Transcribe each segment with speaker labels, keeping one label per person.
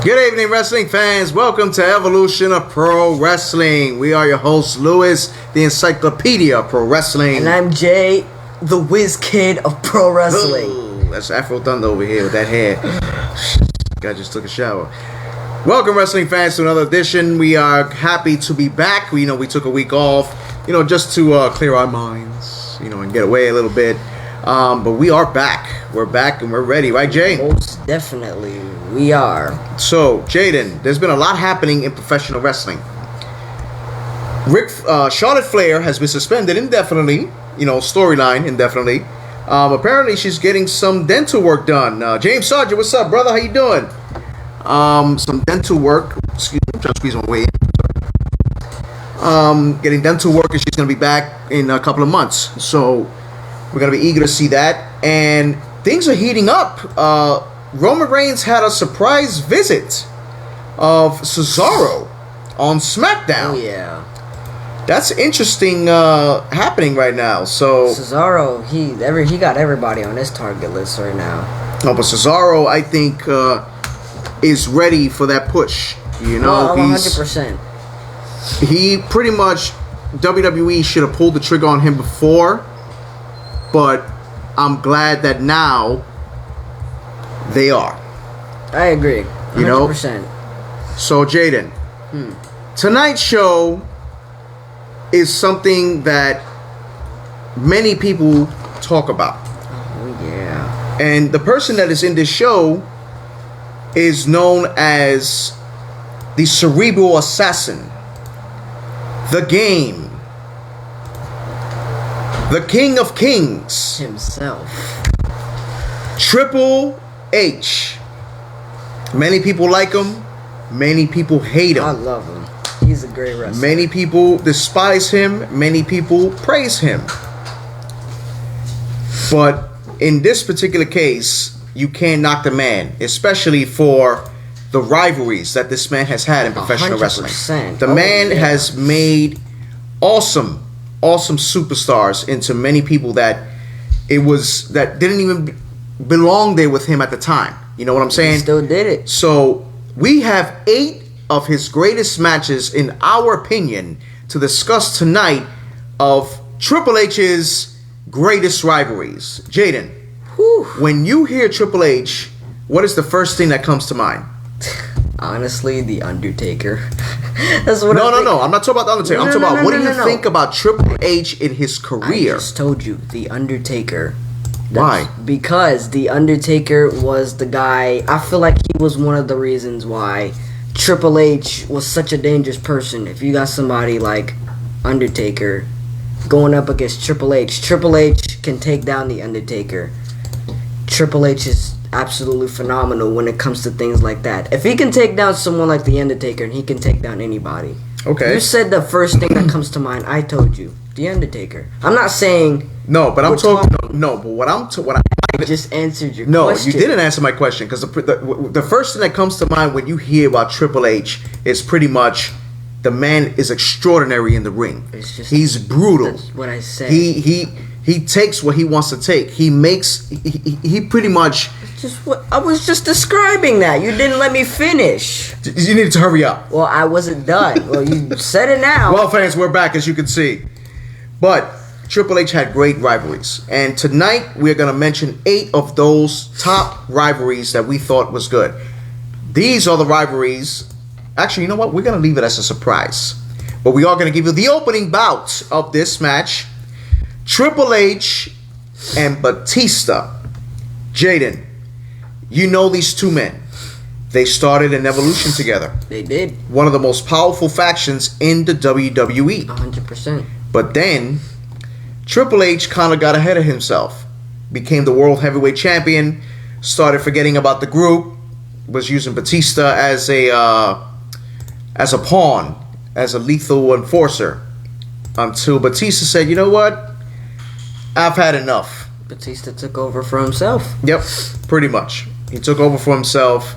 Speaker 1: Good evening, wrestling fans. Welcome to Evolution of Pro Wrestling. We are your hosts, Lewis, the Encyclopedia of Pro Wrestling.
Speaker 2: And I'm Jay, the Whiz Kid of Pro Wrestling.
Speaker 1: Ooh, that's Afro Thunder over here with that hair. Guy just took a shower. Welcome, wrestling fans, to another edition. We are happy to be back. We took a week off, just to clear our minds, and get away a little bit. But we are back. We're back and we're ready, right, Jay?
Speaker 2: Most definitely, we are.
Speaker 1: So, Jaden, there's been a lot happening in professional wrestling. Charlotte Flair has been suspended indefinitely, storyline indefinitely. Apparently, she's getting some dental work done. James Sargent, what's up, brother? How you doing? Some dental work. Excuse me, I'm trying to squeeze my way in. Getting dental work, and she's going to be back in a couple of months. So, we're going to be eager to see that. And things are heating up. Roman Reigns had a surprise visit of Cesaro on SmackDown.
Speaker 2: Oh, yeah.
Speaker 1: That's interesting happening right now. So
Speaker 2: Cesaro, he got everybody on his target list right now.
Speaker 1: No, but Cesaro, I think, is ready for that push.
Speaker 2: 100%.
Speaker 1: He pretty much, WWE should have pulled the trigger on him before, but I'm glad that now they are.
Speaker 2: I agree. 100%.
Speaker 1: So, Jaden, tonight's show is something that many people talk about.
Speaker 2: Oh, yeah.
Speaker 1: And the person that is in this show is known as the Cerebral Assassin, the Game, the King of Kings
Speaker 2: himself,
Speaker 1: Triple H. Many people like him. Many people hate him.
Speaker 2: I love him. He's a great wrestler.
Speaker 1: Many people despise him. Many people praise him. But in this particular case, you can't knock the man, especially for the rivalries that this man has had in professional
Speaker 2: 100%.
Speaker 1: wrestling. The man has made awesome superstars into many people that didn't even belong there with him at the time. You know what I'm saying?
Speaker 2: He still did it.
Speaker 1: So we have 8 of his greatest matches, in our opinion, to discuss tonight of Triple H's greatest rivalries. Jaden, when you hear Triple H, what is the first thing that comes to mind?
Speaker 2: Honestly, The Undertaker. That's what
Speaker 1: No. I'm not talking about The Undertaker. I'm talking about what do you think about Triple H in his career?
Speaker 2: I just told you, The Undertaker.
Speaker 1: Why?
Speaker 2: Because The Undertaker was the guy. I feel like he was one of the reasons why Triple H was such a dangerous person. If you got somebody like Undertaker going up against Triple H can take down The Undertaker. Triple H is absolutely phenomenal when it comes to things like that. If he can take down someone like The Undertaker, he can take down anybody.
Speaker 1: Okay.
Speaker 2: You said the first thing that comes to mind. I told you, The Undertaker. I'm not saying.
Speaker 1: No, but I'm talking. No, but
Speaker 2: I just answered your question.
Speaker 1: No, you didn't answer my question, because the first thing that comes to mind when you hear about Triple H is pretty much the man is extraordinary in the ring. He's brutal.
Speaker 2: That's what I said.
Speaker 1: He takes what he wants to take. He pretty much.
Speaker 2: Just what I was just describing that. You didn't let me finish.
Speaker 1: You need to hurry up.
Speaker 2: Well, I wasn't done. Well, you said it now.
Speaker 1: Well, fans, we're back, as you can see. But Triple H had great rivalries. And tonight, we're going to mention 8 of those top rivalries that we thought was good. These are the rivalries. Actually, you know what? We're going to leave it as a surprise. But we are going to give you the opening bout of this match. Triple H and Batista. Jaden, you know these two men. They started an Evolution together.
Speaker 2: They did.
Speaker 1: One of the most powerful factions in the WWE.
Speaker 2: 100%.
Speaker 1: But then, Triple H kind of got ahead of himself. Became the World Heavyweight Champion. Started forgetting about the group. Was using Batista as a pawn. As a lethal enforcer. Until Batista said, you know what? I've had enough.
Speaker 2: Batista took over for himself.
Speaker 1: Yep, pretty much. He took over for himself.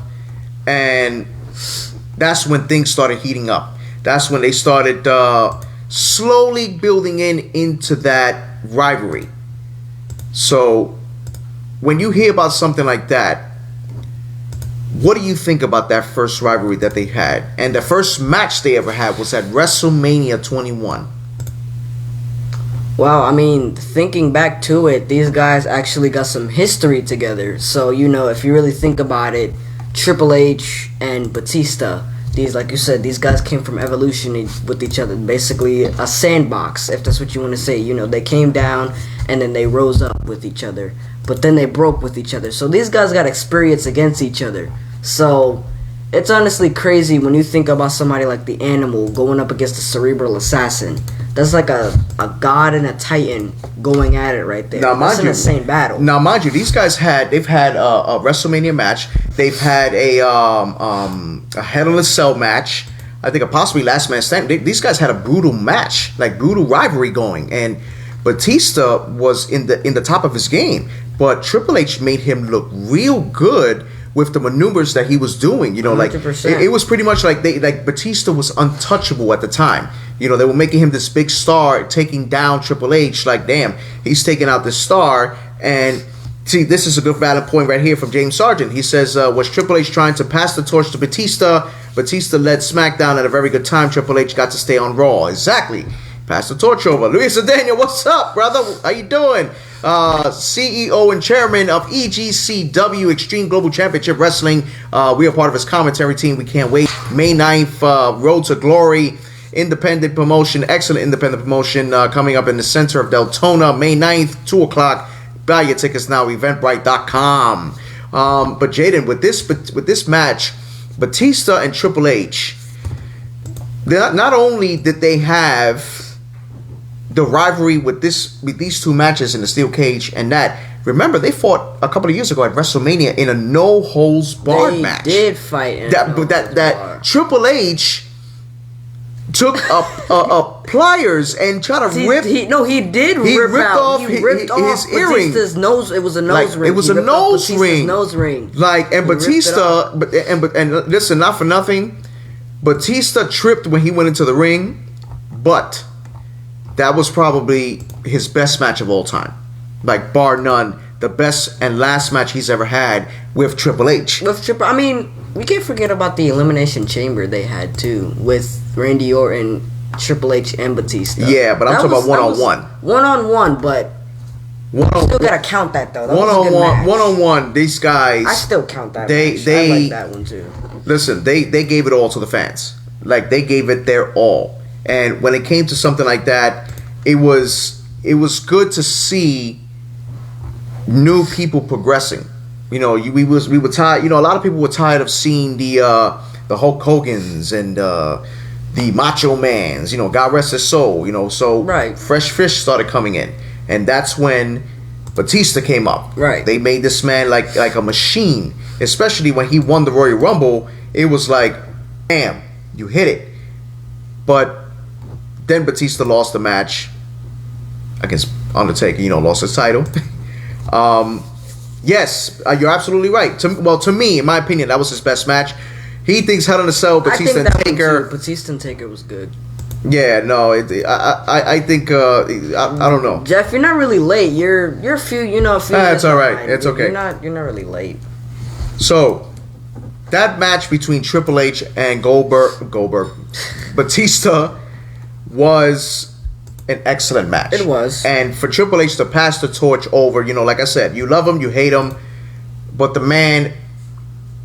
Speaker 1: And that's when things started heating up. That's when they started slowly building into that rivalry. So when you hear about something like that, What do you think about that first rivalry that they had? And the first match they ever had was at WrestleMania 21.
Speaker 2: Well, I mean, thinking back to it, these guys actually got some history together. So, you know, if you really think about it, Triple H and Batista, these, like you said, these guys came from Evolution with each other. Basically, a sandbox, if that's what you want to say. You know, they came down and then they rose up with each other. But then they broke with each other. So these guys got experience against each other. So it's honestly crazy when you think about somebody like the Animal going up against the Cerebral Assassin. That's like a god and a titan going at it right there.
Speaker 1: Now,
Speaker 2: That's an insane battle.
Speaker 1: Now, mind you, these guys they've had a WrestleMania match. They've had a Hell in a Cell match. I think a possibly Last Man Standing. These guys had a brutal match, like brutal rivalry going, and Batista was in the top of his game, but Triple H made him look real good with the maneuvers that he was doing. You know,
Speaker 2: 100%.
Speaker 1: like it was pretty much like Batista was untouchable at the time. You know, they were making him this big star, taking down Triple H. Like, damn, he's taking out this star. And see, this is a good valid point right here from James Sargent. He says, was Triple H trying to pass the torch to Batista? Batista led SmackDown at a very good time. Triple H got to stay on Raw. Exactly. Pass the torch over. Luis Daniel, what's up, brother? How you doing? CEO and chairman of EGCW, Extreme Global Championship Wrestling. We are part of his commentary team. We can't wait. May 9th, Road to Glory. Independent promotion, excellent independent promotion, coming up in the center of Deltona, May 9th, 2 o'clock. Buy your tickets now, eventbrite.com. But Jaden, with this match, Batista and Triple H, not only did they have the rivalry with these two matches in the steel cage, and that, remember, they fought a couple of years ago at WrestleMania in a no holds barred match.
Speaker 2: They did fight in
Speaker 1: that Triple H took up pliers and tried to rip.
Speaker 2: He ripped off
Speaker 1: his earring.
Speaker 2: Batista's nose. It was a nose ring.
Speaker 1: It was a nose ring.
Speaker 2: Nose ring.
Speaker 1: Like, and Batista, and listen, not for nothing, Batista tripped when he went into the ring, but that was probably his best match of all time, like bar none. The best and last match he's ever had with Triple H.
Speaker 2: I mean, we can't forget about the Elimination Chamber they had too, with Randy Orton, Triple H, and Batista.
Speaker 1: Yeah, but I'm talking about one-on-one.
Speaker 2: One-on-one, but still gotta count that though.
Speaker 1: One-on-one. These guys.
Speaker 2: I still count that. I like that one too.
Speaker 1: Listen, they gave it all to the fans. Like, they gave it their all. And when it came to something like that, it was good to see new people progressing. You know, we were tired. You know, a lot of people were tired of seeing the Hulk Hogan's and the Macho Man's. You know, God rest his soul. You know, so
Speaker 2: right.
Speaker 1: Fresh fish started coming in, and that's when Batista came up.
Speaker 2: Right.
Speaker 1: They made this man like a machine. Especially when he won the Royal Rumble, it was like, bam, you hit it. But then Batista lost the match against Undertaker. You know, lost his title. Yes, you're absolutely right. To me, in my opinion, that was his best match. He thinks Hell in a Cell, Batista and Taker.
Speaker 2: Batista and Taker was good.
Speaker 1: Yeah, no, I think I don't know.
Speaker 2: Jeff, you're not really late. You're a few.
Speaker 1: It's all right. It's okay.
Speaker 2: You're not really late.
Speaker 1: So that match between Triple H and Goldberg, Batista was an excellent match.
Speaker 2: It was.
Speaker 1: And for Triple H to pass the torch over, you know, like I said, you love him, you hate him, but the man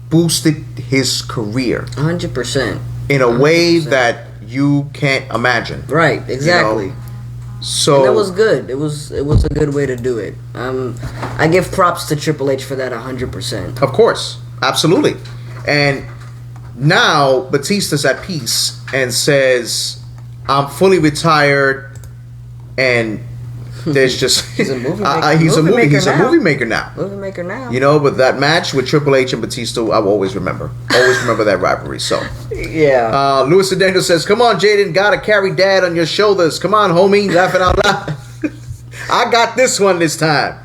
Speaker 1: boosted his career
Speaker 2: 100%
Speaker 1: in a way that you can't imagine.
Speaker 2: Right, exactly.
Speaker 1: You know? So
Speaker 2: and that was good. It was a good way to do it. I give props to Triple H for that 100%.
Speaker 1: Of course, absolutely. And now Batista's at peace and says, "I'm fully retired." And there's just
Speaker 2: he's a movie maker.
Speaker 1: He's a movie maker now.
Speaker 2: Movie maker now.
Speaker 1: You know, but that match with Triple H and Batista, I will always remember. Always remember that rivalry. So
Speaker 2: yeah.
Speaker 1: Louis Daniel says, "Come on, Jaden, gotta carry Dad on your shoulders. Come on, homie, laughing out loud. I got this one this time."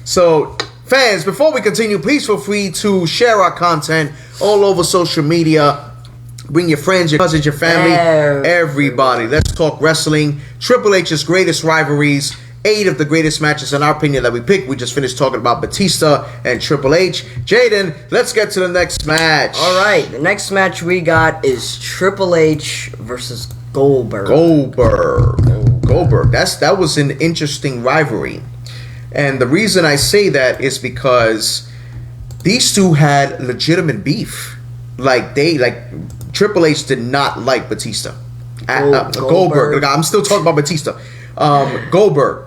Speaker 1: So, fans, before we continue, please feel free to share our content all over social media. Bring your friends, your cousins, your family, everybody. Let's talk wrestling. Triple H's greatest rivalries 8 of the greatest matches in our opinion that we picked. We just finished talking about Batista and Triple H. Jaden, let's get to the next match.
Speaker 2: All right, the next match we got is Triple H versus Goldberg.
Speaker 1: Goldberg. That was an interesting rivalry. And the reason I say that is because these two had legitimate beef. Triple H did not like Batista. Goldberg. I'm still talking about Batista. Goldberg.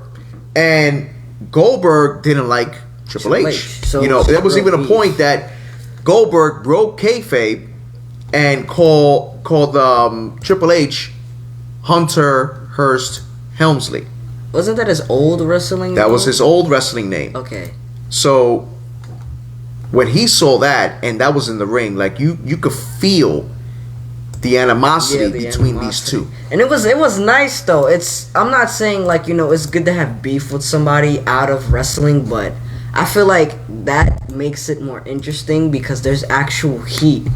Speaker 1: And Goldberg didn't like Triple H.
Speaker 2: So
Speaker 1: there was even a point that Goldberg broke kayfabe and called Triple H Hunter Hearst Helmsley.
Speaker 2: Wasn't that his old wrestling name?
Speaker 1: That was his old wrestling name.
Speaker 2: Okay.
Speaker 1: So when he saw that, and that was in the ring, you could feel the animosity between these two.
Speaker 2: And it was nice though. I'm not saying it's good to have beef with somebody out of wrestling, but I feel like that makes it more interesting because there's actual heat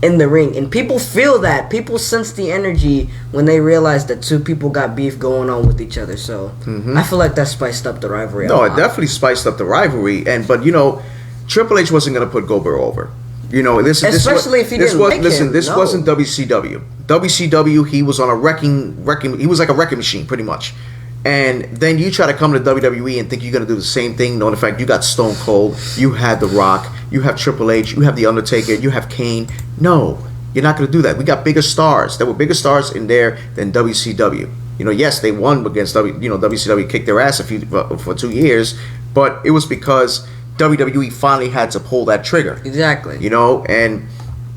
Speaker 2: in the ring, and people feel that. People sense the energy when they realize that two people got beef going on with each other. So I feel like that spiced up the rivalry.
Speaker 1: No, it definitely spiced up the rivalry, but Triple H wasn't going to put Goldberg over.
Speaker 2: Especially if he didn't like him.
Speaker 1: This wasn't WCW. WCW, he was on a wrecking. He was like a wrecking machine, pretty much. And then you try to come to WWE and think you're going to do the same thing, knowing the fact you got Stone Cold, you had The Rock, you have Triple H, you have The Undertaker, you have Kane. No, you're not going to do that. We got bigger stars. There were bigger stars in there than WCW. Yes, they won against WCW, kicked their ass for 2 years, but it was because WWE finally had to pull that trigger.
Speaker 2: Exactly.
Speaker 1: And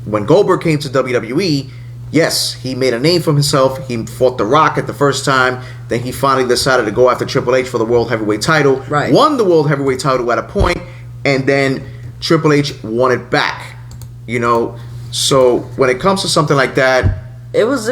Speaker 1: when Goldberg came to WWE, yes, he made a name for himself. He fought The Rock at the first time. Then he finally decided to go after Triple H for the World Heavyweight title.
Speaker 2: Right.
Speaker 1: Won the World Heavyweight title at a point, and then Triple H won it back. So when it comes to something like that,
Speaker 2: it was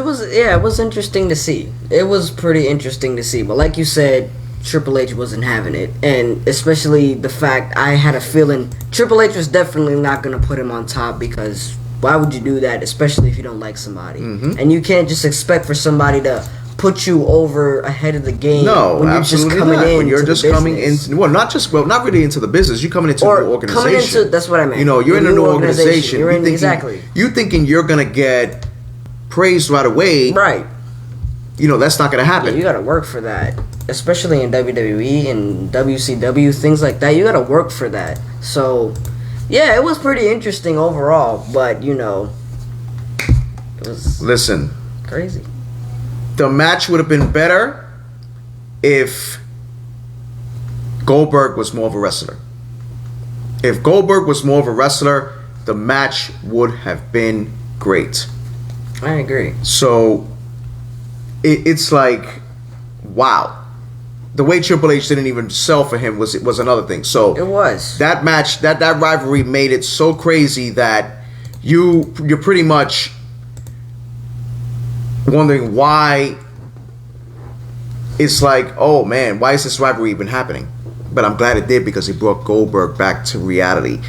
Speaker 2: interesting to see. It was pretty interesting to see. But like you said, Triple H wasn't having it, and especially the fact I had a feeling Triple H was definitely not going to put him on top, because why would you do that, especially if you don't like somebody? And you can't just expect for somebody to put you over ahead of the game.
Speaker 1: No,
Speaker 2: when you're
Speaker 1: absolutely
Speaker 2: just coming
Speaker 1: not.
Speaker 2: in
Speaker 1: When you're just coming
Speaker 2: business.
Speaker 1: in, not really into the business. You're coming into a new organization.
Speaker 2: That's what I meant.
Speaker 1: You're in a new organization.
Speaker 2: Exactly.
Speaker 1: You're thinking you're gonna get praised right away.
Speaker 2: Right.
Speaker 1: That's not gonna happen.
Speaker 2: Yeah, you gotta work for that, especially in WWE and WCW, things like that. You gotta work for that. So, yeah, it was pretty interesting overall, but it was crazy.
Speaker 1: The match would have been better if Goldberg was more of a wrestler. If Goldberg was more of a wrestler, the match would have been great.
Speaker 2: I agree.
Speaker 1: So it's like, wow. The way Triple H didn't even sell for him was another thing. So
Speaker 2: it was
Speaker 1: that match, that rivalry made it so crazy that you're pretty much wondering why. It's like, oh man, why is this rivalry even happening? But I'm glad it did, because it brought Goldberg back to reality.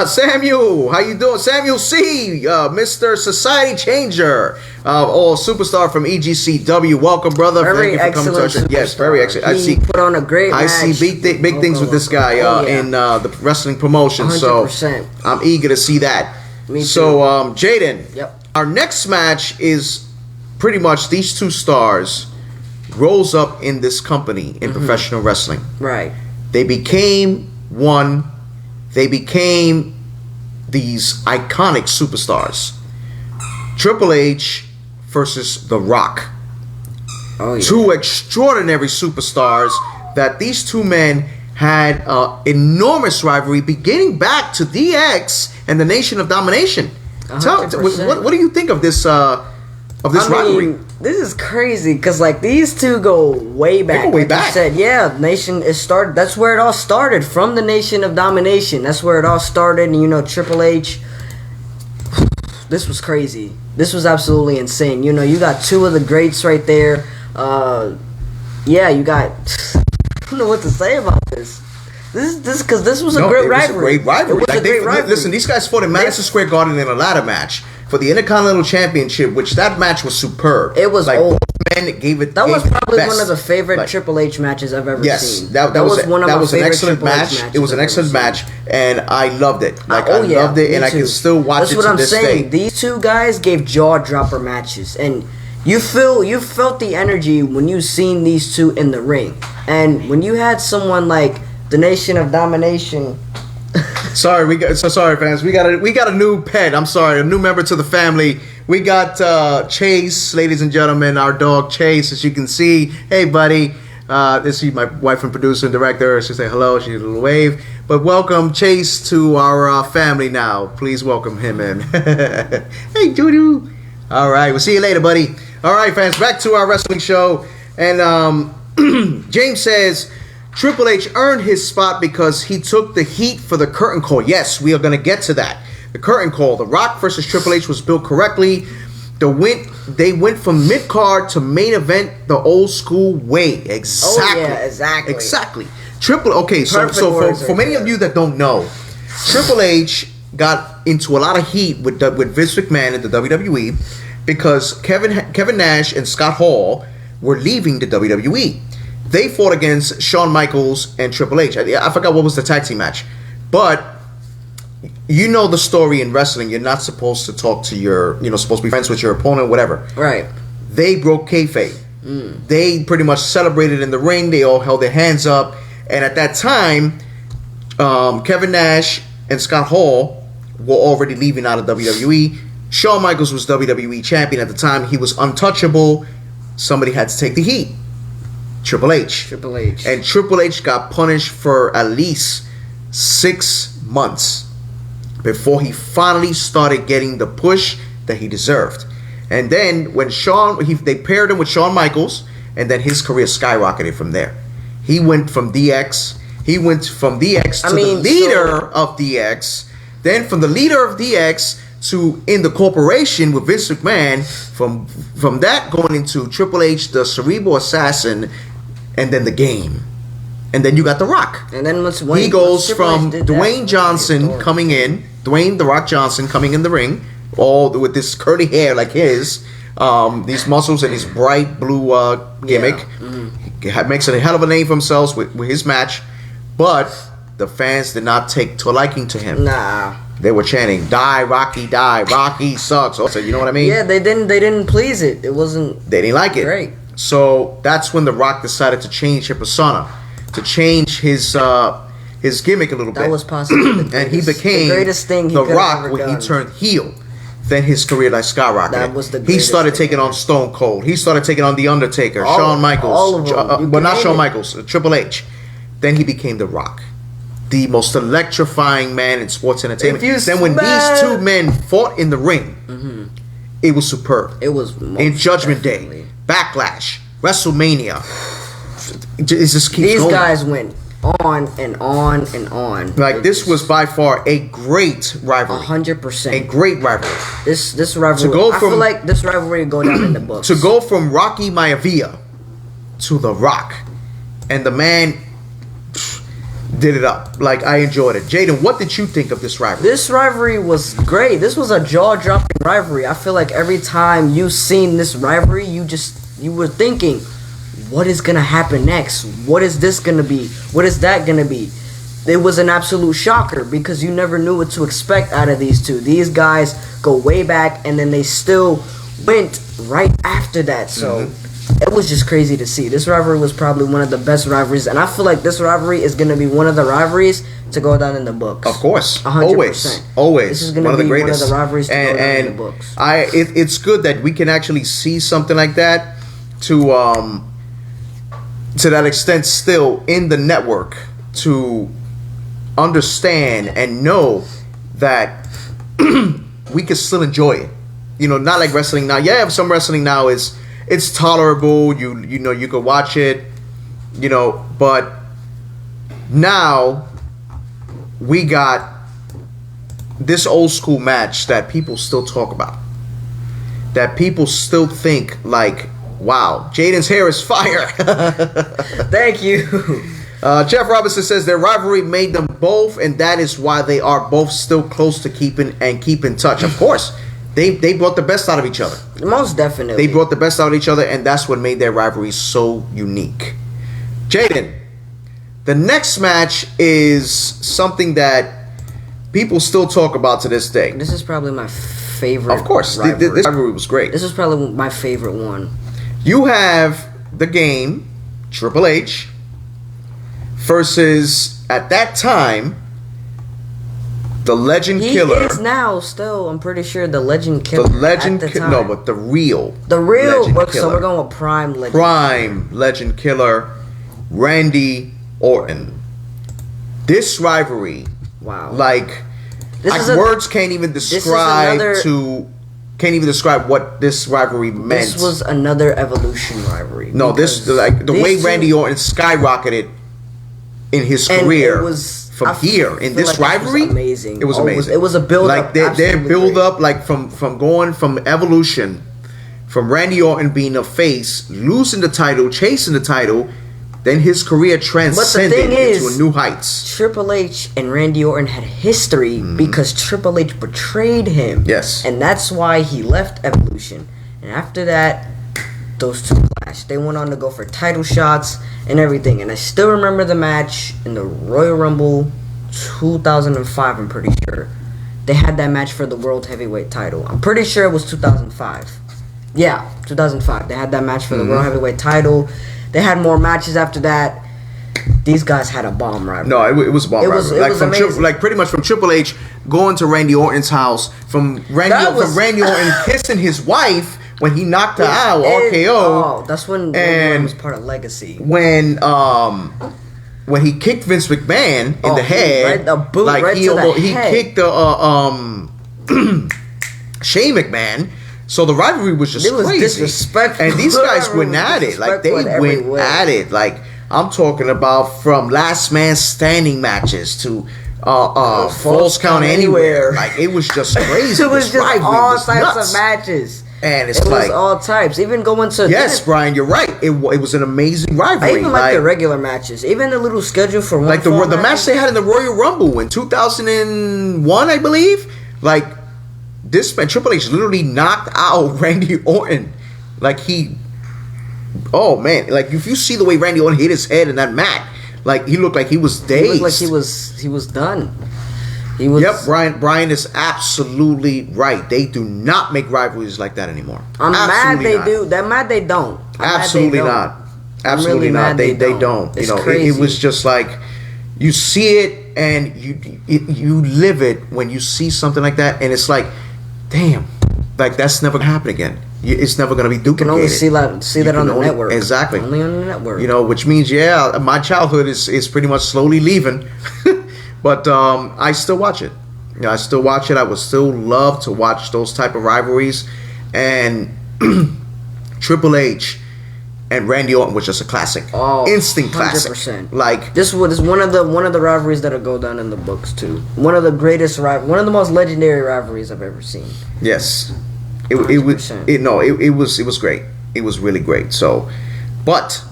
Speaker 1: Samuel, how you doing? Samuel C, Mr. Society Changer, superstar from EGCW. Welcome, brother.
Speaker 2: Very
Speaker 1: Thank you for coming to our show. Yes, very excellent.
Speaker 2: He put on a great match.
Speaker 1: I see big things with this guy in the wrestling promotion.
Speaker 2: 100%.
Speaker 1: So I'm eager to see that.
Speaker 2: Me too.
Speaker 1: So, Jaden,
Speaker 2: Yep.
Speaker 1: Our next match is pretty much these two stars rose up in this company in professional wrestling.
Speaker 2: Right.
Speaker 1: They became one. They became these iconic superstars. Triple H versus The Rock.
Speaker 2: Oh, yeah.
Speaker 1: Two extraordinary superstars that these two men had enormous rivalry beginning back to DX and the Nation of Domination. What do you think of this rivalry?
Speaker 2: This is crazy because these two go way back.
Speaker 1: They go way back.
Speaker 2: You said, yeah, Nation is started. That's where it all started, from the Nation of Domination. That's where it all started. And Triple H. This was crazy. This was absolutely insane. You got two of the greats right there. You got. I don't know what to say about this. This because this was a great rivalry.
Speaker 1: It was a great rivalry.
Speaker 2: It was a great rivalry.
Speaker 1: Listen, these guys fought in Madison Square Garden in a ladder match for the Intercontinental Championship, which that match was superb.
Speaker 2: It was
Speaker 1: both men gave it.
Speaker 2: That was probably
Speaker 1: best.
Speaker 2: one of the favorite
Speaker 1: Like,
Speaker 2: Triple H matches I've ever
Speaker 1: yes,
Speaker 2: seen.
Speaker 1: that was
Speaker 2: one of
Speaker 1: that
Speaker 2: my
Speaker 1: was an
Speaker 2: favorite
Speaker 1: excellent
Speaker 2: Triple H
Speaker 1: match.
Speaker 2: matches
Speaker 1: It was an
Speaker 2: I've
Speaker 1: excellent
Speaker 2: ever
Speaker 1: match,
Speaker 2: seen.
Speaker 1: and I loved it. Like I
Speaker 2: Oh, yeah,
Speaker 1: loved it,
Speaker 2: me
Speaker 1: and I
Speaker 2: too.
Speaker 1: can still watch
Speaker 2: That's
Speaker 1: it
Speaker 2: what
Speaker 1: to
Speaker 2: I'm
Speaker 1: this
Speaker 2: saying.
Speaker 1: day.
Speaker 2: These two guys gave jaw dropper matches, and you felt the energy when you seen these two in the ring, and when you had someone like the Nation of Domination.
Speaker 1: Sorry, sorry, fans. We got a new pet. I'm sorry, a new member to the family. We got Chase, ladies and gentlemen, our dog Chase. As you can see, hey buddy. This is my wife and producer and director. She say hello. She did a little wave. But welcome Chase to our family now. Please welcome him in. Hey, doo-doo. All right, we'll see you later, buddy. All right, fans, back to our wrestling show. And James says Triple H earned his spot because he took the heat for the curtain call. Yes, we are going to get to that. The curtain call. The Rock versus Triple H was built correctly. They went from mid-card to main event the old school way. Exactly.
Speaker 2: Oh, yeah, exactly.
Speaker 1: Exactly. Okay, so for many of you that don't know, Triple H got into a lot of heat with Vince McMahon in the WWE because Kevin Nash and Scott Hall were leaving the WWE. They fought against Shawn Michaels and Triple H. I forgot what was the tag team match, but you know the story in wrestling. You're not supposed to talk to supposed to be friends with your opponent, whatever.
Speaker 2: Right.
Speaker 1: They broke kayfabe. They pretty much celebrated in the ring. They all held their hands up, and at that time, Kevin Nash and Scott Hall were already leaving out of WWE. Shawn Michaels was WWE champion at the time. He was untouchable. Somebody had to take the heat. Triple H. And Triple H got punished for at least 6 months before he finally started getting the push that he deserved. And then when they paired him with Shawn Michaels, and then his career skyrocketed from there. He went from DX. He went from DX to the leader of DX. Then from the leader of DX to in the corporation with Vince McMahon. From that going into Triple H, the cerebral assassin, and then the game. And then you got The Rock.
Speaker 2: And then
Speaker 1: he goes from Dwayne Johnson coming in, Dwayne The Rock Johnson coming in the ring, all with this curly hair like his, these muscles and his bright blue gimmick. Yeah. He makes a hell of a name for himself with his match, but the fans did not take to liking to him.
Speaker 2: Nah.
Speaker 1: They were chanting, "Die, Rocky, die! Rocky sucks." Also, you know what I mean?
Speaker 2: Yeah, they didn't please it. It wasn't.
Speaker 1: They didn't like it.
Speaker 2: Great.
Speaker 1: So that's when The Rock decided to change his persona, to change his gimmick a little bit.
Speaker 2: That was possible.
Speaker 1: And he became
Speaker 2: the greatest thing
Speaker 1: The Rock when he turned heel. Then his career like skyrocketed.
Speaker 2: That was the
Speaker 1: he started taking on Stone Cold. He started taking on The Undertaker, Shawn Michaels.
Speaker 2: All of them.
Speaker 1: But not Shawn Michaels, Triple H. Then he became The Rock, the most electrifying man in sports entertainment. Then when these two men fought in the ring, it was superb.
Speaker 2: It was
Speaker 1: in Judgment Day, Backlash, WrestleMania. It just keeps
Speaker 2: These
Speaker 1: going.
Speaker 2: guys went on and on and on.
Speaker 1: Like this was by far a great rivalry.
Speaker 2: 100%.
Speaker 1: A great rivalry.
Speaker 2: This rivalry. I feel like this rivalry would go down in the books.
Speaker 1: To go from Rocky Maivia to The Rock, and the man did it up. Like I enjoyed it. Jaden, what did you think of this rivalry?
Speaker 2: This rivalry was great. This was a jaw-dropping rivalry. I feel like every time you seen this rivalry, you were thinking, what is gonna happen next? What is this gonna be? What is that gonna be? It was an absolute shocker because you never knew what to expect out of these two. These guys go way back, and then they still went right after that. So it was just crazy to see. This rivalry was probably one of the best rivalries, and I feel like this rivalry is gonna be one of the rivalries to go down in the books.
Speaker 1: Of course,
Speaker 2: 100%.
Speaker 1: Always.
Speaker 2: This is gonna be one of the rivalries to go down in the books.
Speaker 1: It's good that we can actually see something like that to that extent still in the network, to understand and know that we can still enjoy it. You know, not like wrestling now. Yeah, some wrestling now it's tolerable. You know you could watch it. You know, but now we got this old school match that people still talk about. That people still think like, wow, Jaden's hair is fire.
Speaker 2: Thank you.
Speaker 1: Jeff Robinson says their rivalry made them both, and that is why they are both still close to keep in touch. Of course, They brought the best out of each other.
Speaker 2: Most definitely.
Speaker 1: They brought the best out of each other, and that's what made their rivalry so unique. Jaden, the next match is something that people still talk about to this day.
Speaker 2: This is probably my favorite.
Speaker 1: Of course, this rivalry was great.
Speaker 2: This is probably my favorite one.
Speaker 1: You have the game Triple H versus, at that time, the Legend Killer.
Speaker 2: He is now still, I'm pretty sure, the Legend Killer.
Speaker 1: The Legend Killer. No, but the real.
Speaker 2: The real.
Speaker 1: Legend
Speaker 2: So
Speaker 1: Killer.
Speaker 2: we're going with Prime Legend.
Speaker 1: Prime Legend Killer, Randy Orton. This rivalry,
Speaker 2: Wow.
Speaker 1: like words can't even describe can't even describe what this rivalry meant.
Speaker 2: This was another Evolution rivalry.
Speaker 1: No, this like the way Randy Orton skyrocketed in his career from here in this rivalry.
Speaker 2: Amazing.
Speaker 1: It was amazing.
Speaker 2: It was a build
Speaker 1: like
Speaker 2: up.
Speaker 1: Their build up, like from going from Evolution, from Randy Orton being a face, losing the title, chasing the title. Then his career transcended into a new heights.
Speaker 2: Triple H and Randy Orton had history because Triple H betrayed him.
Speaker 1: Yes.
Speaker 2: And that's why he left Evolution. And after that, those two clashed. They went on to go for title shots and everything. And I still remember the match in the Royal Rumble 2005, I'm pretty sure. They had that match for the World Heavyweight title. I'm pretty sure it was 2005. Yeah, 2005. They had that match for the World Heavyweight title. They had more matches after that. These guys had a bomb rivalry.
Speaker 1: No, it was a bomb rivalry.
Speaker 2: It was amazing.
Speaker 1: Like pretty much from Triple H going to Randy Orton's house, from Randy Orton kissing his wife when he knocked her out, RKO.
Speaker 2: Oh, that's when Randy Orton was part of Legacy.
Speaker 1: When he kicked Vince McMahon in the head,
Speaker 2: right, a boot
Speaker 1: like
Speaker 2: right to the head.
Speaker 1: He kicked Shane McMahon. So the rivalry was just crazy.
Speaker 2: Disrespectful.
Speaker 1: And these guys went at it. Like, they went at it. Like, I'm talking about from last man standing matches to false count anywhere. Like, it was just crazy.
Speaker 2: It was just all types of matches.
Speaker 1: And
Speaker 2: it was all types. Even going to...
Speaker 1: Yes, Brian, you're right. It was an amazing rivalry.
Speaker 2: I even like the regular matches. Even the little schedule for one.
Speaker 1: Like the match they had in the Royal Rumble in 2001, I believe. Like, this man, Triple H, literally knocked out Randy Orton. Like, oh man, like if you see the way Randy Orton hit his head in that mat, like he looked like he was dazed.
Speaker 2: He looked like he was done. He was.
Speaker 1: Yep, Brian is absolutely right. They do not make rivalries like that anymore.
Speaker 2: I'm mad they do. They're mad they don't.
Speaker 1: Absolutely not. Absolutely not. They don't. You know, it was just like you see it and you live it when you see something like that, and it's like, damn, like that's never gonna happen again. It's never gonna be duplicated.
Speaker 2: You can only see that on the network.
Speaker 1: Exactly.
Speaker 2: Only on the network.
Speaker 1: You know, which means my childhood is pretty much slowly leaving, but I still watch it. You know, I still watch it. I would still love to watch those type of rivalries, and Triple H and Randy Orton was just a classic.
Speaker 2: Oh,
Speaker 1: instant classic.
Speaker 2: 100%.
Speaker 1: Like
Speaker 2: this is one of the rivalries that'll go down in the books too. One of the most legendary rivalries I've ever seen.
Speaker 1: Yes, it was great. It was really great. So, but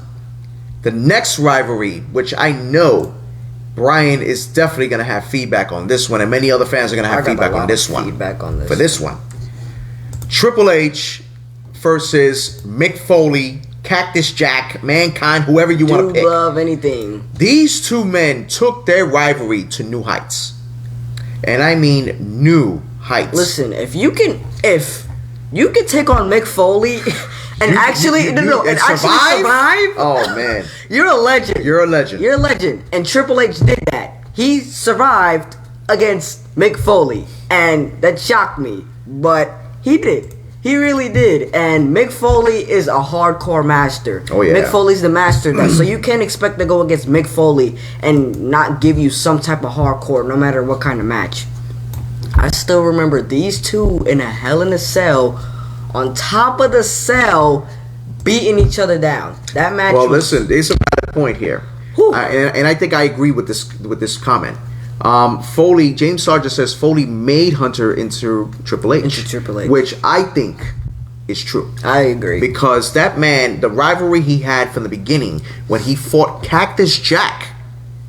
Speaker 1: the next rivalry, which I know Brian is definitely gonna have feedback on this one, and many other fans are gonna have feedback on this one. For this one, Triple H versus Mick Foley, Cactus Jack, Mankind, whoever you want to pick.
Speaker 2: Love anything.
Speaker 1: These two men took their rivalry to new heights, and I mean new heights.
Speaker 2: Listen, if you can take on Mick Foley and survive.
Speaker 1: Oh man,
Speaker 2: you're a legend.
Speaker 1: You're a legend.
Speaker 2: And Triple H did that. He survived against Mick Foley, and that shocked me, but he did. He really did, and Mick Foley is a hardcore master.
Speaker 1: Oh yeah,
Speaker 2: Mick Foley's the master. So you can't expect to go against Mick Foley and not give you some type of hardcore, no matter what kind of match. I still remember these two in a Hell in a Cell, on top of the cell, beating each other down. That match.
Speaker 1: Well, listen, there's a valid point here, and I think I agree with this comment. Foley, James Sargent says Foley made Hunter into Triple H. Which I think is true.
Speaker 2: I agree.
Speaker 1: Because that man, the rivalry he had from the beginning, when he fought Cactus Jack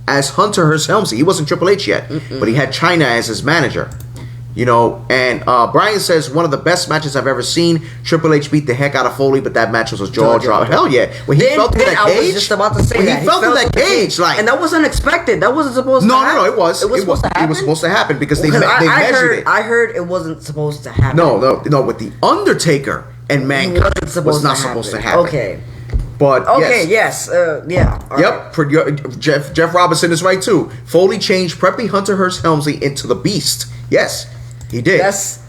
Speaker 1: as Hunter Hearst Helmsley, he wasn't Triple H yet, but he had China as his manager. You know, and Brian says one of the best matches I've ever seen. Triple H beat the heck out of Foley, but that match was a jaw drop. Hell yeah! When he fell through that cage,
Speaker 2: I was just about to say
Speaker 1: when
Speaker 2: that.
Speaker 1: he fell through that cage, like,
Speaker 2: and that was unexpected. That wasn't supposed to happen.
Speaker 1: No, it was.
Speaker 2: It was supposed to happen.
Speaker 1: It was supposed to happen because they
Speaker 2: I
Speaker 1: measured it.
Speaker 2: I heard it wasn't supposed to happen.
Speaker 1: No. With the Undertaker and Mankind was not supposed to happen.
Speaker 2: Okay.
Speaker 1: But
Speaker 2: okay, yes, yeah.
Speaker 1: Yep, right. Jeff Robinson is right too. Foley changed Preppy Hunter Hearst Helmsley into the Beast. Yes, he did.
Speaker 2: That's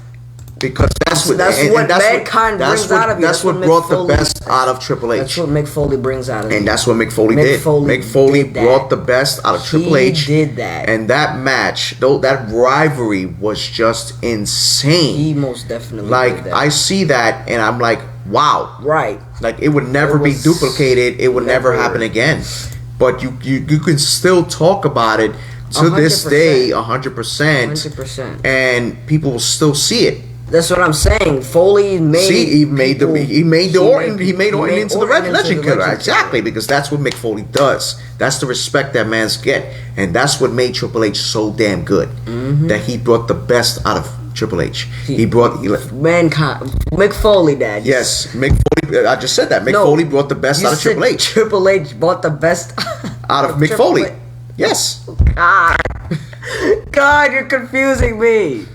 Speaker 1: what
Speaker 2: Mankind brings out of you.
Speaker 1: That's what brought the best out of Triple H.
Speaker 2: That's what Mick Foley brings out of you.
Speaker 1: And that's what Mick Foley did. Mick Foley brought the best out of Triple H.
Speaker 2: He did that.
Speaker 1: And that match, though, that rivalry was just insane.
Speaker 2: He most definitely did that.
Speaker 1: I see that and I'm like, wow.
Speaker 2: Right.
Speaker 1: Like, it would never be duplicated. It would never happen again. But you can still talk about it to 100%. This day, 100%.
Speaker 2: 100%.
Speaker 1: And people will still see it.
Speaker 2: That's what I'm saying. Foley made.
Speaker 1: See, he made Orton into the Legend Killer. Exactly, because that's what Mick Foley does. That's the respect that man's get, and that's what made Triple H so damn good. Mm-hmm. That he brought the best out of Triple H. He brought
Speaker 2: Mankind. Mick Foley, Dad.
Speaker 1: Yes, Mick Foley. I just said that. Mick Foley brought the best out of Triple H.
Speaker 2: Triple H brought the best
Speaker 1: out of Mick Foley. Yes.
Speaker 2: God, you're confusing me.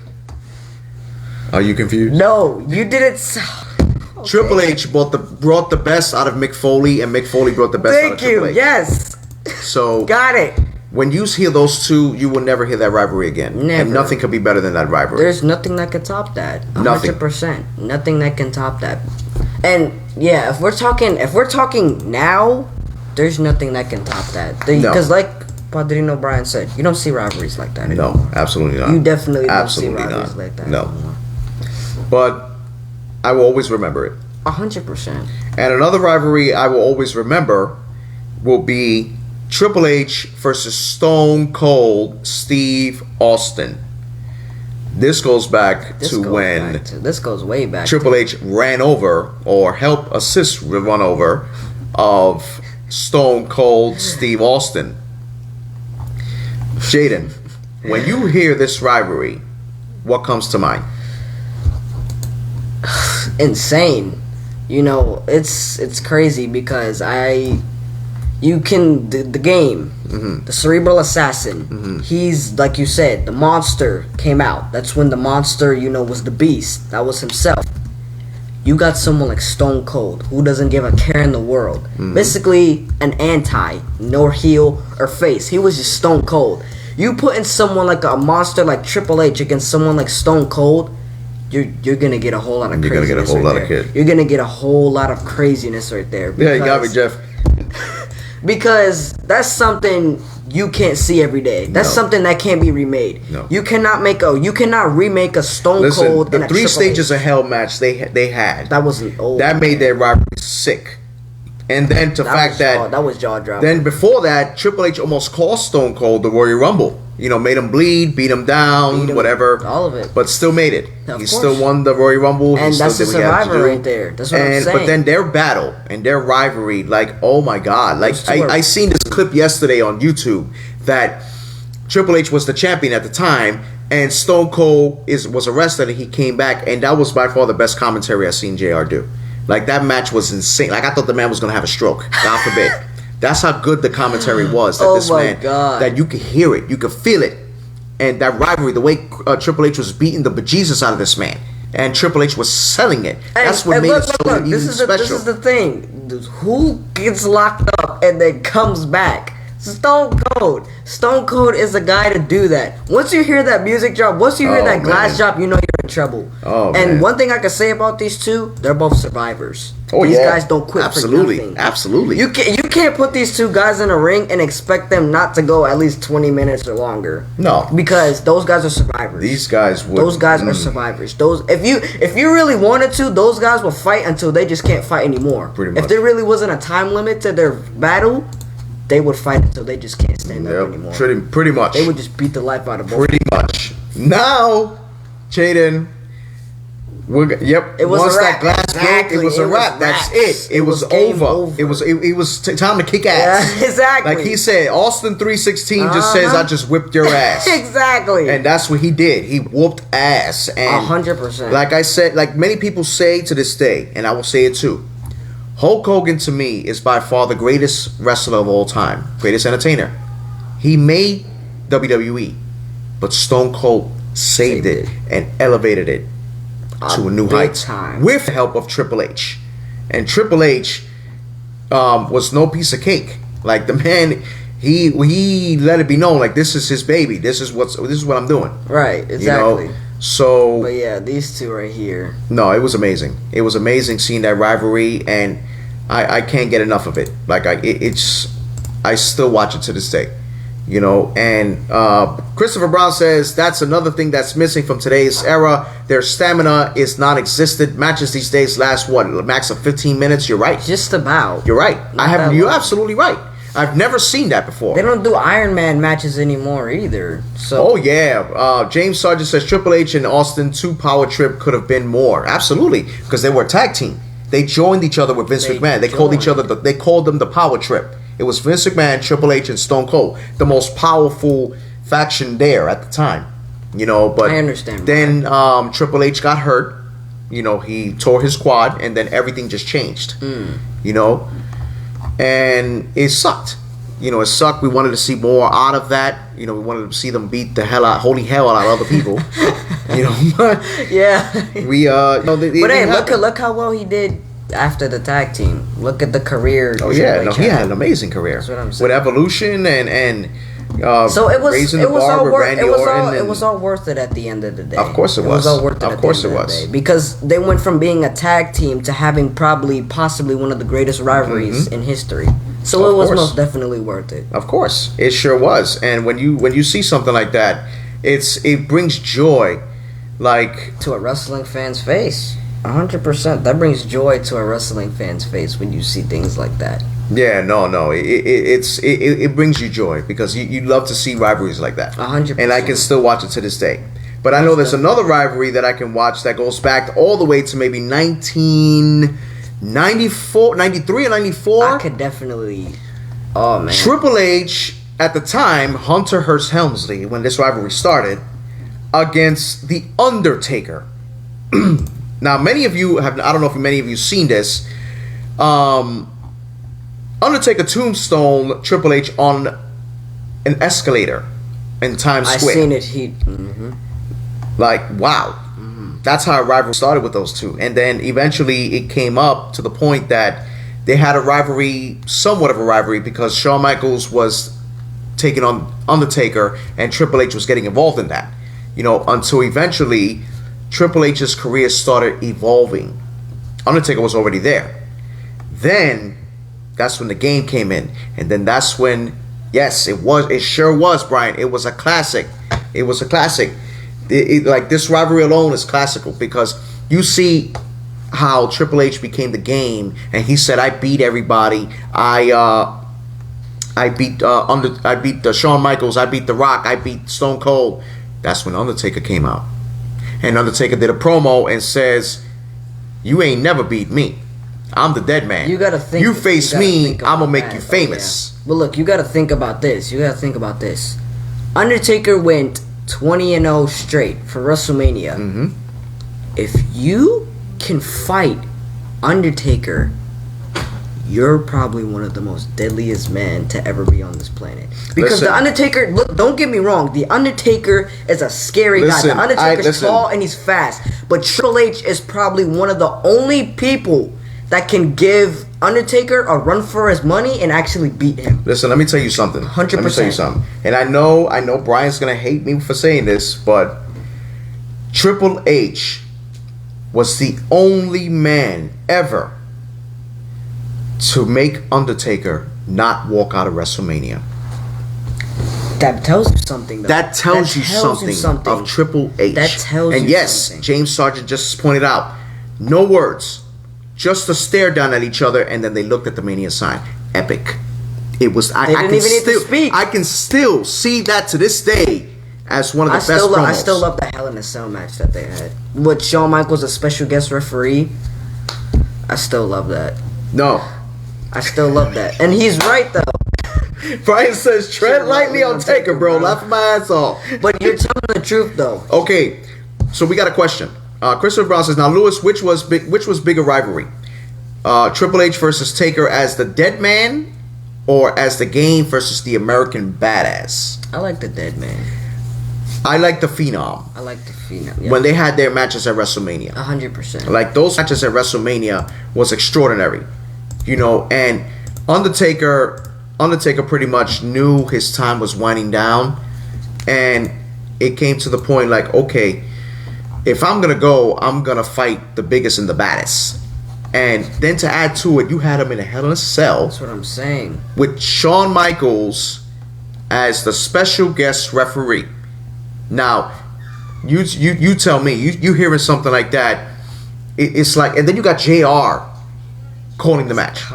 Speaker 1: Are you confused?
Speaker 2: No, you did it.
Speaker 1: Okay. Triple H brought the best out of Mick Foley, and Mick Foley brought the best out of Triple H.
Speaker 2: Yes.
Speaker 1: So
Speaker 2: got it.
Speaker 1: When you hear those two, you will never hear that rivalry again.
Speaker 2: Never.
Speaker 1: And nothing could be better than that rivalry.
Speaker 2: There's nothing that can top that.
Speaker 1: 100%.
Speaker 2: Nothing that can top that. And yeah, if we're talking now, there's nothing that can top that. Because like Padrino Brian said, you don't see rivalries like that anymore.
Speaker 1: No, absolutely not.
Speaker 2: You definitely don't see rivalries like that
Speaker 1: anymore. But I will always remember it.
Speaker 2: 100%.
Speaker 1: And another rivalry I will always remember will be Triple H versus Stone Cold Steve Austin. This goes back to when
Speaker 2: this goes way back.
Speaker 1: Triple H ran over or helped assist run over of Stone Cold Steve Austin. Jaden, when you hear this rivalry, what comes to mind?
Speaker 2: Insane. You know, it's crazy because the game, the Cerebral Assassin, he's, like you said, the monster came out. That's when the monster, was the beast. That was himself. You got someone like Stone Cold, who doesn't give a care in the world. Basically, an anti, no heel or face. He was just Stone Cold. You put in someone like a monster like Triple H against someone like Stone Cold, you're gonna get a whole lot of craziness. You're gonna get a whole lot of craziness right there.
Speaker 1: Yeah, you got me, Jeff.
Speaker 2: Because that's something you can't see every day. That's something that can't be remade.
Speaker 1: No.
Speaker 2: You cannot remake a Stone Cold
Speaker 1: the
Speaker 2: and a
Speaker 1: Three
Speaker 2: Triple
Speaker 1: Stages
Speaker 2: H.
Speaker 1: of Hell match they had.
Speaker 2: That wasn't old.
Speaker 1: That made their rivalry sick. And then that
Speaker 2: was jaw dropping.
Speaker 1: Then before that, Triple H almost cost Stone Cold the Royal Rumble. Made him bleed, beat him down, whatever.
Speaker 2: All of it.
Speaker 1: But still made it.
Speaker 2: He
Speaker 1: still won the Royal Rumble.
Speaker 2: And that's the survivor right there. That's what I'm saying.
Speaker 1: But then their battle and their rivalry, like, oh my God. Like, I seen this clip yesterday on YouTube that Triple H was the champion at the time, and Stone Cold was arrested and he came back, and that was by far the best commentary I've seen JR do. Like, that match was insane. Like, I thought the man was going to have a stroke. God forbid. That's how good the commentary was. That
Speaker 2: God.
Speaker 1: That you could hear it. You could feel it. And that rivalry, the way Triple H was beating the bejesus out of this man. And Triple H was selling it. That's what made it so even special.
Speaker 2: This is the thing. Who gets locked up and then comes back? Stone Cold. Stone Cold is the guy to do that. Once you hear that music drop, once you hear that glass drop, you know you're in trouble. And one thing I can say about these two, they're both survivors. These guys don't quit for nothing.
Speaker 1: Absolutely.
Speaker 2: You can't put these two guys in a ring and expect them not to go at least 20 minutes or longer.
Speaker 1: No.
Speaker 2: Because those guys are survivors.
Speaker 1: These guys would.
Speaker 2: Those guys are survivors. If you really wanted to, those guys will fight until they just can't fight anymore.
Speaker 1: Pretty much.
Speaker 2: If there really wasn't a time limit to their battle, they would fight until they just can't stand up anymore.
Speaker 1: Pretty much.
Speaker 2: They would just beat the life out of both.
Speaker 1: Pretty much. Now, Jaden, Yep.
Speaker 2: It was
Speaker 1: Once
Speaker 2: a wrap.
Speaker 1: that glass
Speaker 2: Exactly.
Speaker 1: broke, it was a wrap. That's it. It was
Speaker 2: game
Speaker 1: over. It was time to kick ass.
Speaker 2: Yeah, exactly.
Speaker 1: Like he said, Austin 316 just says, "I just whipped your ass."
Speaker 2: Exactly.
Speaker 1: And that's what he did. He whooped ass. And
Speaker 2: 100%.
Speaker 1: like I said, like many people say to this day, and I will say it too. Hulk Hogan to me is by far the greatest wrestler of all time, greatest entertainer. He made WWE, but Stone Cold saved it and elevated it to a new height with the help of Triple H. And Triple H was no piece of cake. Like the man, he let it be known like this is his baby. This is what I'm doing.
Speaker 2: Right, exactly.
Speaker 1: You know? So,
Speaker 2: but yeah, these two right here.
Speaker 1: No, it was amazing. It was amazing seeing that rivalry, and I can't get enough of it. Like I still watch it to this day. You know, and Christopher Brown says that's another thing that's missing from today's era. Their stamina is non-existent. Matches these days last what, a max of 15 minutes. You're right.
Speaker 2: Just about.
Speaker 1: You're right. You're absolutely right. I've never seen that before.
Speaker 2: They don't do Iron Man matches anymore either. So.
Speaker 1: Oh yeah, James Sargent says Triple H and Austin 2 Power Trip could have been more. Absolutely, because they were a tag team. They joined each other with Vince McMahon. They called each other. They called them the Power Trip. It was Vince McMahon, Triple H, and Stone Cold, the most powerful faction there at the time. You know, but
Speaker 2: I understand.
Speaker 1: Then Triple H got hurt. You know, he tore his quad, and then everything just changed. You know, and it sucked. You know, it sucked. We wanted to see more out of that. You know, we wanted to see them beat the holy hell out of other people. You know,
Speaker 2: yeah.
Speaker 1: We but
Speaker 2: hey, look how well he did after the tag team. Look at the career.
Speaker 1: Oh yeah, no, he had an amazing career.
Speaker 2: That's what I'm saying.
Speaker 1: With Evolution and
Speaker 2: so it was
Speaker 1: raising the bar with Randy Orton.
Speaker 2: It was all worth it at the end of the day.
Speaker 1: Of course it was.
Speaker 2: It was all worth it.
Speaker 1: Of course it was.
Speaker 2: Because they went from being a tag team to having possibly one of the greatest rivalries in history. So it was most definitely worth it.
Speaker 1: Of course, it sure was. And when you see something like that, it brings joy, like
Speaker 2: to a wrestling fan's face. 100%. That brings joy to a wrestling fan's face when you see things like that.
Speaker 1: Yeah, no. It brings you joy because you love to see rivalries like that.
Speaker 2: 100%. And
Speaker 1: I can still watch it to this day. But I know there's another rivalry that I can watch that goes back all the way to maybe 1994, 93 or 94.
Speaker 2: I could definitely. Oh man.
Speaker 1: Triple H at the time, Hunter Hearst Helmsley, when this rivalry started, against The Undertaker. Now, many of you have, I don't know if many of you seen this. Undertaker tombstone Triple H on an escalator in Times Square.
Speaker 2: I seen it.
Speaker 1: Like, wow. That's how a rivalry started with those two. And then eventually it came up to the point that they had a rivalry, somewhat of a rivalry, because Shawn Michaels was taking on Undertaker and Triple H was getting involved in that. You know, until eventually Triple H's career started evolving. Undertaker was already there. Then that's when the game came in. And then that's when, yes, it sure was, Brian. It was a classic. It was a classic. Like this rivalry alone is classical because you see how Triple H became the game, and he said, "I beat everybody. I beat Shawn Michaels. I beat The Rock. I beat Stone Cold." That's when Undertaker came out, and Undertaker did a promo and says, "You ain't never beat me. I'm the dead man.
Speaker 2: You gotta think.
Speaker 1: You face me, I'm gonna make you famous."
Speaker 2: Yeah. But look, you gotta think about this. Undertaker went 20-0 straight for WrestleMania. If you can fight Undertaker, you're probably one of the most deadliest men to ever be on this planet. Because the Undertaker, look, don't get me wrong, the Undertaker is a scary guy. The Undertaker's tall and he's fast. But Triple H is probably one of the only people that can give Undertaker a run for his money and actually beat him.
Speaker 1: Listen, let me tell you something.
Speaker 2: 100%.
Speaker 1: Let me tell you something. And I know Brian's gonna hate me for saying this, but Triple H was the only man ever to make Undertaker not walk out of WrestleMania.
Speaker 2: That tells you something, though.
Speaker 1: That tells you something of Triple H.
Speaker 2: That tells you something.
Speaker 1: And yes, James Sargent just pointed out, no words. Just a stare down at each other, and then they looked at the Mania sign. Epic. It was. I can still see that to this day. as one of the best promos.
Speaker 2: I still love the Hell in a Cell match that they had with Shawn Michaels, a special guest referee. I still love that.
Speaker 1: No,
Speaker 2: I still love that, and he's right though.
Speaker 1: Brian says, tread lightly on Taker, bro. Laughing my ass off.
Speaker 2: But you're telling the truth, though.
Speaker 1: Okay, so we got a question. Christopher Brown says, now, Lewis, which was bigger rivalry? Triple H versus Taker as the Dead Man, or as the Game versus the American Badass?
Speaker 2: I like the Dead Man.
Speaker 1: I like the Phenom.
Speaker 2: I like the Phenom. Yeah.
Speaker 1: When they had their matches at WrestleMania.
Speaker 2: 100%.
Speaker 1: Like, those matches at WrestleMania was extraordinary. You know, and Undertaker pretty much knew his time was winding down, and it came to the point like, okay, if I'm gonna go, I'm gonna fight the biggest and the baddest. And then to add to it, you had him in a Hell in a Cell.
Speaker 2: That's what I'm saying.
Speaker 1: With Shawn Michaels as the special guest referee. Now, you tell me, you hearing something like that, it's like, and then you got JR calling the match.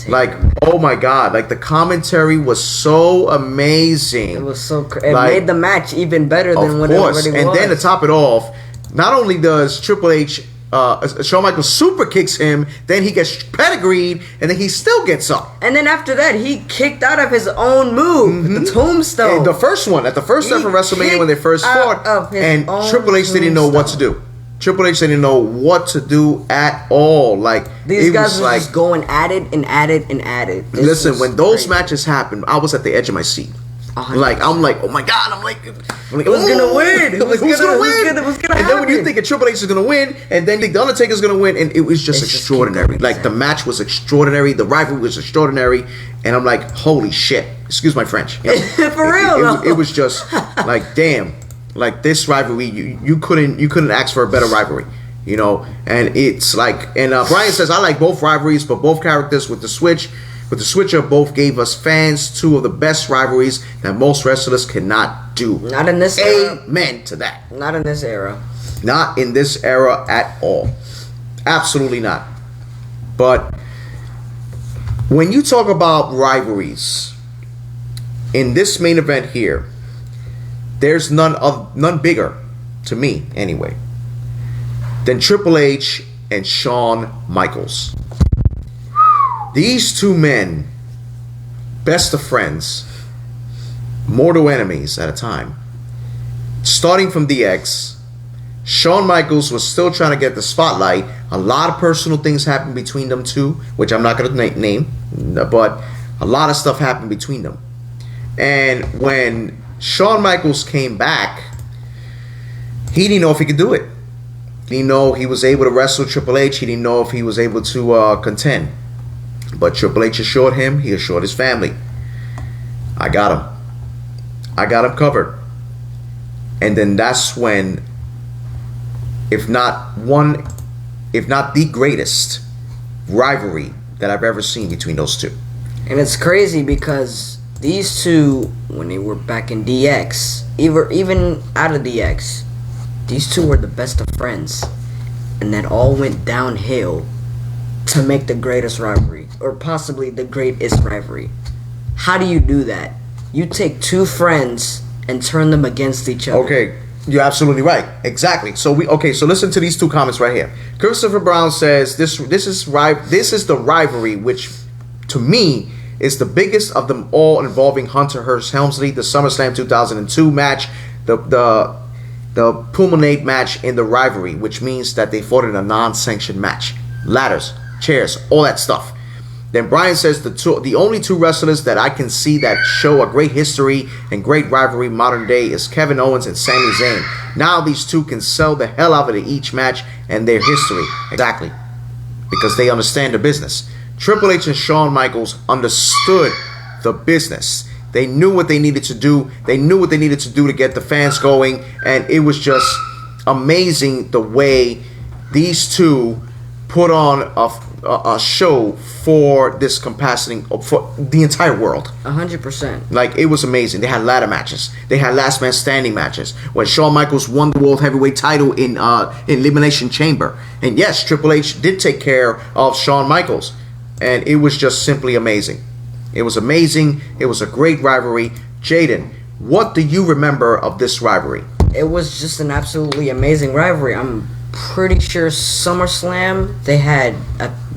Speaker 1: Like, oh my god, like the commentary was so amazing.
Speaker 2: It was so it made the match even better than what it already was.
Speaker 1: And then to top it off, not only does Triple H Shawn Michaels super kicks him, then he gets pedigreed, and then he still gets up.
Speaker 2: And then after that, he kicked out of his own move, the tombstone.
Speaker 1: And the first one, at the first ever WrestleMania when they first fought, and Triple H didn't know what to do. Triple H didn't know what to do at all. Like,
Speaker 2: these guys were just going at it and at it and at it.
Speaker 1: Listen, when those matches happened, I was at the edge of my seat. 100%. Like, I'm like, oh my god, I'm like,
Speaker 2: who's gonna win?
Speaker 1: Who's gonna win?
Speaker 2: What's gonna
Speaker 1: and then when you think Triple H is gonna win, and then the Undertaker's gonna win, and it was just extraordinary. Like, the match was extraordinary, the rivalry was extraordinary, and I'm like, holy shit. Excuse my French. You know,
Speaker 2: For real,
Speaker 1: it was just like, damn. Like, this rivalry, you couldn't ask for a better rivalry, you know. And it's like, and Brian says, I like both rivalries, but both characters with the switcher both gave us fans two of the best rivalries that most wrestlers cannot do.
Speaker 2: Not in this era.
Speaker 1: Amen to that.
Speaker 2: Not in this era.
Speaker 1: Not in this era at all. Absolutely not. But when you talk about rivalries in this main event here, there's none bigger, to me anyway, than Triple H and Shawn Michaels. These two men, best of friends, mortal enemies at a time. Starting from DX, Shawn Michaels was still trying to get the spotlight. A lot of personal things happened between them two, which I'm not going to name, but a lot of stuff happened between them. And when Shawn Michaels came back, he didn't know if he could do it. He didn't know he was able to wrestle Triple H. He didn't know if he was able to contend. But Triple H assured him, he assured his family, I got him. I got him covered. And then that's when, if not the greatest rivalry that I've ever seen between those two.
Speaker 2: And it's crazy because these two, when they were back in DX, even out of DX, these two were the best of friends. And that all went downhill to make the greatest rivalry, or possibly the greatest rivalry. How do you do that? You take two friends and turn them against each other.
Speaker 1: Okay, you're absolutely right. Exactly. So listen to these two comments right here. Christopher Brown says this is the rivalry which, to me, is the biggest of them all, involving Hunter Hearst Helmsley, the SummerSlam 2002 match, the Pulmonate match in the rivalry, which means that they fought in a non-sanctioned match. Ladders, chairs, all that stuff. Then Brian says the only two wrestlers that I can see that show a great history and great rivalry modern day is Kevin Owens and Sami Zayn. Now these two can sell the hell out of each match and their history. Exactly. Because they understand the business. Triple H and Shawn Michaels understood the business. They knew what they needed to do. They knew what they needed to do to get the fans going. And it was just amazing the way these two put on a show for this capacity, for the entire world.
Speaker 2: 100%.
Speaker 1: Like, it was amazing. They had ladder matches. They had last man standing matches. When Shawn Michaels won the World Heavyweight title in Elimination Chamber. And yes, Triple H did take care of Shawn Michaels. And it was just simply amazing. It was amazing. It was a great rivalry. Jaden, what do you remember of this rivalry?
Speaker 2: It was just an absolutely amazing rivalry. I'm pretty sure SummerSlam they had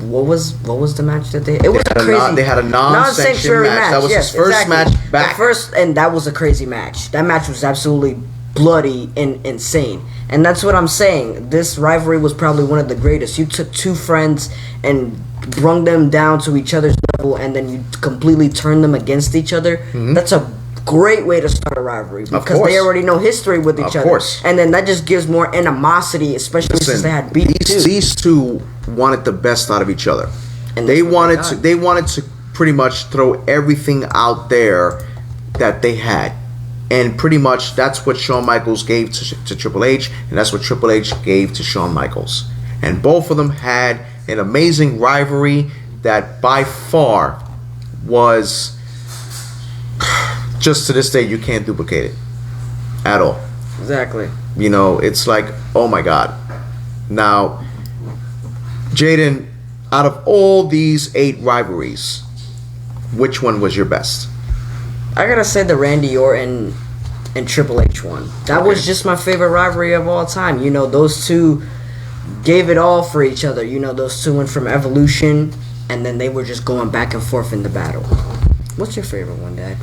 Speaker 2: what was the match that they? It was crazy.
Speaker 1: They had a non-sanctioned match. That was his first match back.
Speaker 2: And that was a crazy match. That match was absolutely bloody and insane. And that's what I'm saying. This rivalry was probably one of the greatest. You took two friends and brung them down to each other's level, and then you completely turned them against each other. Mm-hmm. That's a great way to start a rivalry because they already know history with each other. And then that just gives more animosity, especially since they had beef too.
Speaker 1: These two wanted the best out of each other. And they wanted to pretty much throw everything out there that they had. And pretty much that's what Shawn Michaels gave to Triple H, and that's what Triple H gave to Shawn Michaels. And both of them had an amazing rivalry that by far was, just to this day, you can't duplicate it at all.
Speaker 2: Exactly.
Speaker 1: You know, it's like, oh my God. Now, Jaden, out of all these 8 rivalries, which one was your best?
Speaker 2: I gotta say the Randy Orton and Triple H one. That was just my favorite rivalry of all time. You know, those two gave it all for each other. You know, those two went from Evolution, and then they were just going back and forth in the battle. What's your favorite one, Dad?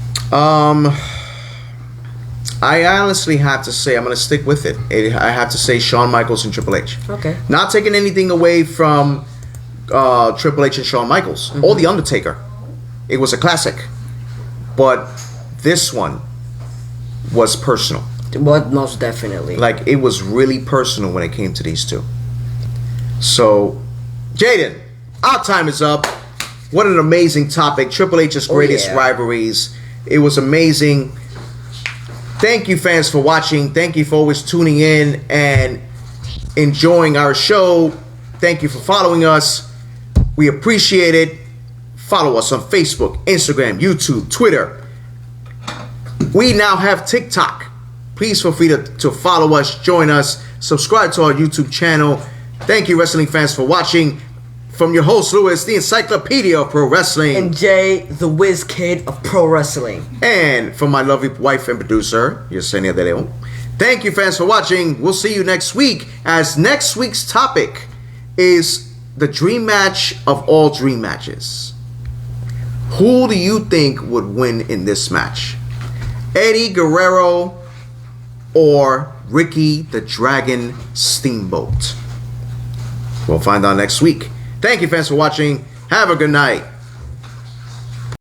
Speaker 1: I honestly have to say I'm gonna stick with it. I have to say Shawn Michaels and Triple H.
Speaker 2: Okay.
Speaker 1: Not taking anything away from Triple H and Shawn Michaels or The Undertaker. It was a classic. But this one was personal.
Speaker 2: Well, most definitely.
Speaker 1: Like, it was really personal when it came to these two. So, Jaden, our time is up. What an amazing topic. Triple H's greatest rivalries. It was amazing. Thank you, fans, for watching. Thank you for always tuning in and enjoying our show. Thank you for following us. We appreciate it. Follow us on Facebook, Instagram, YouTube, Twitter. We now have TikTok. Please feel free to follow us, join us, subscribe to our YouTube channel. Thank you, wrestling fans, for watching. From your host, Lewis, the Encyclopedia of Pro Wrestling.
Speaker 2: And Jay, the Whiz Kid of Pro Wrestling.
Speaker 1: And from my lovely wife and producer, Yesenia De Leon. Thank you, fans, for watching. We'll see you next week, as next week's topic is the dream match of all dream matches. Who do you think would win in this match? Eddie Guerrero or Ricky the Dragon Steamboat? We'll find out next week. Thank you, fans, for watching. Have a good night.